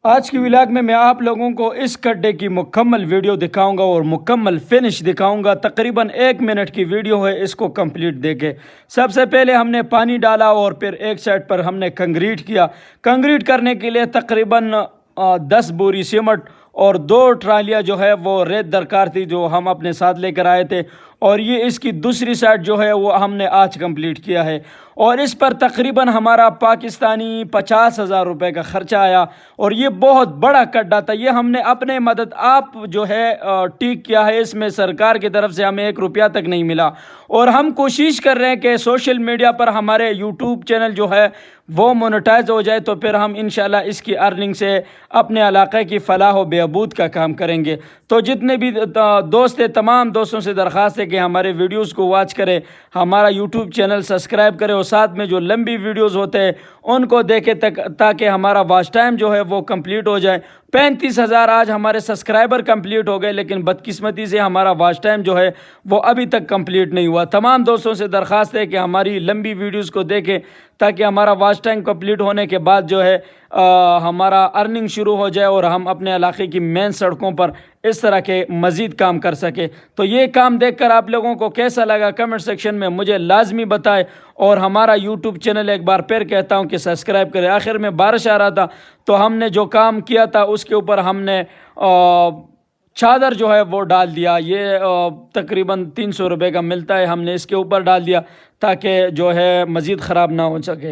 آج کی ولاگ میں آپ لوگوں کو اس گڈھے کی مکمل ویڈیو دکھاؤں گا اور مکمل فنش دکھاؤں گا۔ تقریباً 1 منٹ کی ویڈیو ہے، اس کو کمپلیٹ دیکھیں۔ سب سے پہلے ہم نے پانی ڈالا اور پھر ایک سائڈ پر ہم نے کنکریٹ کیا۔ کنکریٹ کرنے کے لیے تقریباً 10 بوری سیمنٹ اور 2 ٹرالیاں جو ہے وہ ریت درکار تھی، جو ہم اپنے ساتھ لے کر آئے تھے، اور یہ اس کی دوسری سائڈ جو ہے وہ ہم نے آج کمپلیٹ کیا ہے، اور اس پر تقریباً ہمارا پاکستانی 50,000 روپے کا خرچہ آیا۔ اور یہ بہت بڑا گڈھا تھا، یہ ہم نے اپنے مدد آپ جو ہے ٹھیک کیا ہے، اس میں سرکار کی طرف سے ہمیں 1 روپیہ تک نہیں ملا۔ اور ہم کوشش کر رہے ہیں کہ سوشل میڈیا پر ہمارے یوٹیوب چینل جو ہے وہ مونیٹائز ہو جائے، تو پھر ہم انشاءاللہ اس کی ارننگ سے اپنے علاقے کی فلاح و بہبود کا کام کریں گے۔ تو جتنے بھی دوست ہیں، تمام دوستوں سے درخواست ہے کہ ہمارے ویڈیوز کو واچ کریں، ہمارا یوٹیوب چینل سبسکرائب کریں، اور ساتھ میں جو لمبی ویڈیوز ہوتے ہیں ان کو دیکھیں تاکہ ہمارا واچ ٹائم جو ہے وہ کمپلیٹ ہو جائے۔ 35,000 آج ہمارے سبسکرائبر کمپلیٹ ہو گئے، لیکن بدقسمتی سے ہمارا واچ ٹائم جو ہے وہ ابھی تک کمپلیٹ نہیں ہوا۔ تمام دوستوں سے درخواست ہے کہ ہماری لمبی ویڈیوز کو دیکھیں تاکہ ہمارا واچ ٹائم کمپلیٹ ہونے کے بعد جو ہے ہمارا ارننگ شروع ہو جائے اور ہم اپنے علاقے کی مین سڑکوں پر اس طرح کے مزید کام کر سکیں۔ تو یہ کام دیکھ کر آپ لوگوں کو کیسا لگا کمنٹ سیکشن میں مجھے لازمی بتائیں، اور ہمارا یوٹیوب چینل ایک بار پھر کہتا ہوں کہ سبسکرائب کریں۔ آخر میں بارش آ رہا تھا تو ہم نے جو کام کیا تھا اس کے اوپر ہم نے چادر جو ہے وہ ڈال دیا، یہ تقریباً 300 روپے کا ملتا ہے، ہم نے اس کے اوپر ڈال دیا تاکہ جو ہے مزید خراب نہ ہو سکے۔